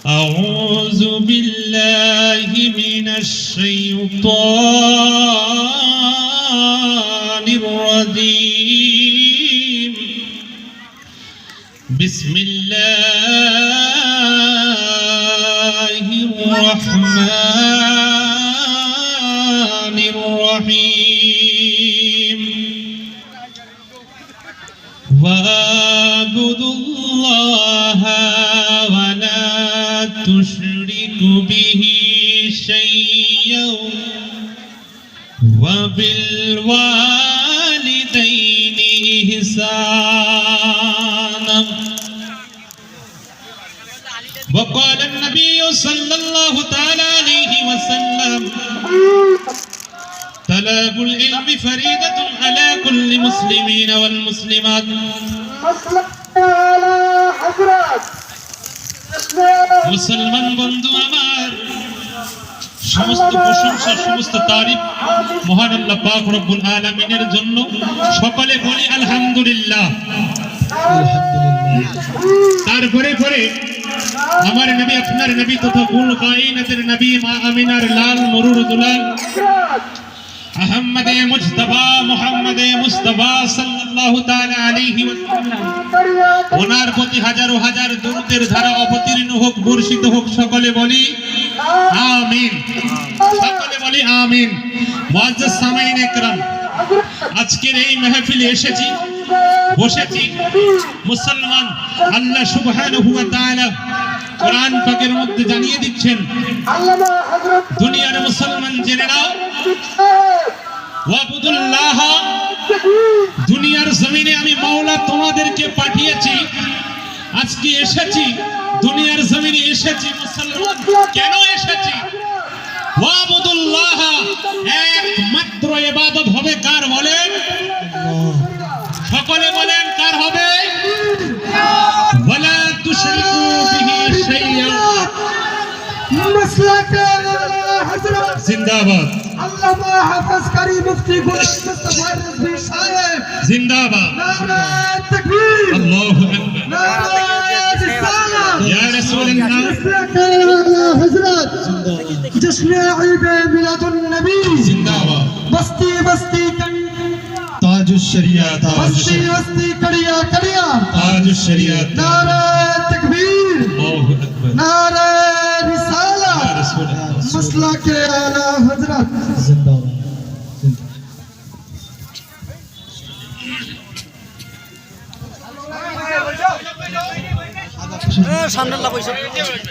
أعوذ بالله من الشيطان الرجيم بسم الله الرحمن الرحيم واعبدوا الله ولا تشركوا به شيئا وبالوالدين إحسانا وقال النبي صلى الله تعالى عليه وسلم طلب العلم فريضة على كل مسلمين والمسلمات মুসলমান বন্ধু আমার, সমস্ত প্রশংসা সমস্ত তারিফ মহান আল্লাহ পাক রব্বুল আলামিনের জন্য। সকলে বলি আলহামদুলিল্লাহ। তারপরে পরে আমার নবী, আপনার নবী তথা কুল কায়নাতের নবী মা আমিনার লাল মরুর দুলাল আহমদে মুজতবা মুহাম্মদে মুস্তাফা সাল্লাল্লাহু তাআলা আলাইহি ওয়াসাল্লাম, ওনার প্রতি হাজারো হাজার দরুদের ধারা অবতীর্ণ হোক, বর্ষিত হোক। সকলে বলি আমিন, সকলে বলি আমিন। মুআজ্জাজ সামাইন ইকরাম, আজকের এই মাহফিলে এসেছি, বসেছি মুসলমান। আল্লাহ সুবহানাহু ওয়া তাআলা কোরআন পাকের মধ্যে জানিয়ে দিচ্ছেন, দুনিয়ার মুসলমান জেনে নাও, ওয়াবুদুল্লাহ, দুনিয়ার জমিনে আমি মাওলা তোমাদেরকে পাঠিয়েছি। আজকে এসেছি দুনিয়ার জমিনে, এসেছি মুসলমান। কেন এসেছি? ওয়াবুদুল্লাহ, একমাত্র ইবাদত হবে কার বলেন? সকলে বলেন কার হবে? ওয়ালা তুশরিকু বিহি শাইআ। মাসলাকে হযরত জিন্দাবাদ। আল্লামা হাফেজ কারি মুফতি গোলাম মুস্তাফা রিজভী সাহেব জিন্দাবাদ। নারে তাকবীর, আল্লাহু আকবার, নারে রিসালাত, ইয়া রাসূলুল্লাহ। মাসলাকে হযরত জশ্নে ঈদ মিলাদুন নবী জিন্দাবাদ। বস্তি বস্তি ताजुश शरियत, बस्ती बस्ती कड़िया कड़िया ताजुश शरियत। नारे तकबीर, अल्लाहु अकबर, नारे रिसालत, मसला के आला हजरत जिंदाबाद।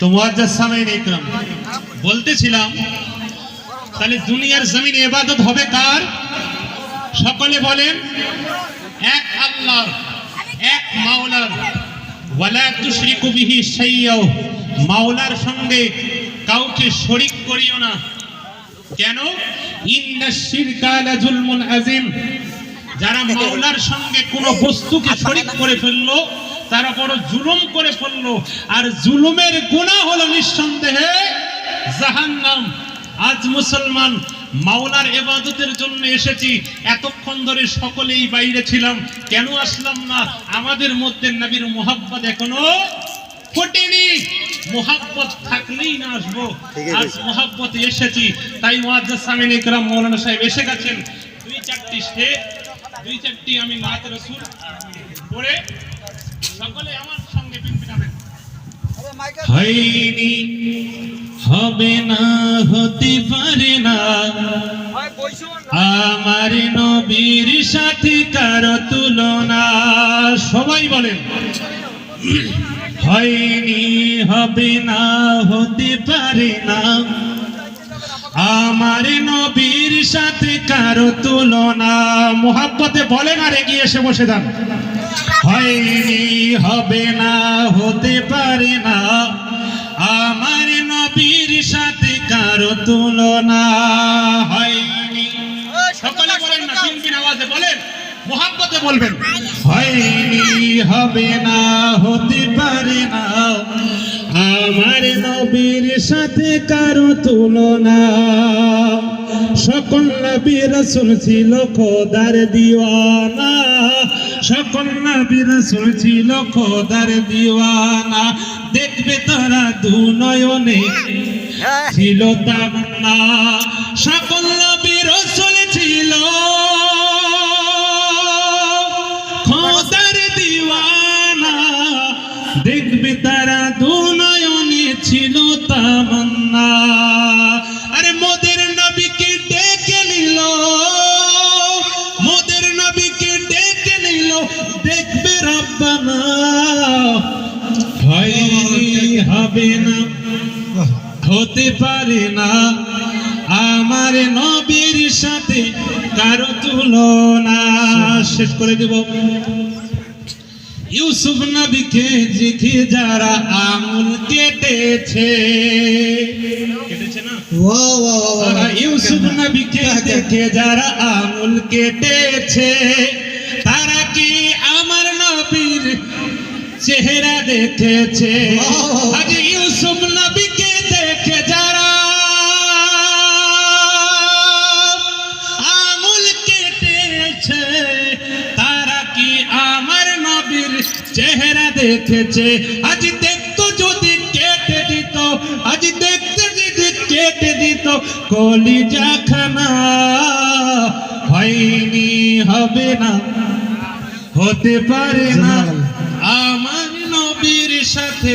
তো মুআজ্জাজ সামাইন ইকরাম, বলতেছিলাম তাহলে দুনিয়ার জমিনে ইবাদত হবে কার? সকলে বলেন এক আল্লাহর, এক মাওলার। ওয়ালা তুশরিকু বিহি শাইআ, মাওলার সঙ্গে কাউকে শরীক করিও না। কেন? ইন্নাশ শিরকা লাযুলমুন আযীম, যারা মাওলার সঙ্গে কোনো বস্তুকে শরীক করে ফেললো তারা বড় জুলুম করে ফেললো, আর জুলুমের গুনাহ হলো নিঃসন্দেহে জাহান্নাম। আজ মুসলমান মাওলার ইবাদতের জন্য এসেছি। এতক্ষণ ধরে সকলেই বাইরে ছিলাম, কেন আসলাম না? আমাদের মধ্যে নবীর মুহাব্বত এখনো ফোটেনি। মুহাব্বত থাকলেই না আসবো, আজ মুহাব্বত এসেছি। তাই মুআজ্জাজ সামিন ইকরাম মাওলানা সাহেব এসে গেছেন। দুই চারটি শের, দুই চারটি আমি নাত রাসূল পড়ে সকলে আমার সঙ্গে পিনপিনাবেন। হয়নি, হবে না, হতে পারে না আমার নবীর সাথে কারো তুলনা। সবাই বলেন হয়নি, হবে না, হতে পারে না আমার নবীর সাথে কারো তুলনা। মুহাব্বতে বলেন আর এগিয়ে এসে বসে যান। হয়নি, হবে না, হতে পারে না আমার নবীর সাথে কারো তুলনা। হয়নি, সকলে বলেন না, পিনপিন আওয়াজে বলেন, মুহাব্বতে বলবেন। হয়নি, হবে না, হতে পারে না আমার নবীর সাথে কারো তুলনা। সকল নবী রাসূল ছিল খোদার দিওয়ানা, সকল নবী রাসূল ছিল খোদার দিওয়ানা, দেখবে তারা দু নয়নে ছিল তামান্না। সকল নবী রাসূল ছিল খোদার দিওয়ানা, দেখবে তারা দু নয়নে ছিল তামান্না। আরে মোদের নবীকে ডেকে নিল, মোদের নবীকে ডেকে নিল, দেখবে রব্বানা হবে না, হতে পারে না আমার নবীর সাথে কারো তুলনা। শেষ করে দেব। ইউসুফ নবীকে দেখে যারা আঙুল কেটেছে, কেটেছে না? ইউসুফ নবীকে দেখে যারা আঙুল কেটেছে, তারা কি আমার নবীর চেহারা দেখেছে? আজ ইউসুফ নবীকে দেখে যারা আঙুল কেটেছে, তারা কি আমার নবীর চেহারা দেখেছে? আজ দেখতো যদি কেটে দিত, আজ দেখতে যদি কেটে দিত কলিজা খানা, হয়নি হবে না, হতে পারে না আমার নবীর সাথে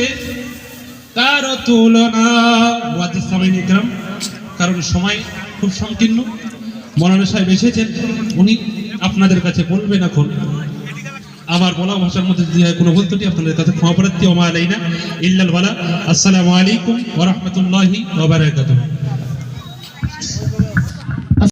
কারো তুলনা। মুআজ্জাজ সামিঈন ইকরাম, কারণ সময় খুব সংকীর্ণ, মৌলানা সাহেব এসেছেন, উনি আপনাদের কাছে বলবেন এখন। আমার বলা ভাষার মধ্যে যদি কোনো ভুল ত্রুটি আপনাদের কাছে ক্ষমা প্রার্থী। ওয়া মা আলাইনা ইল্লাল বালাগ। আসসালামু আলাইকুম ওয়া রাহমাতুল্লাহি ওয়া বারাকাতুহু।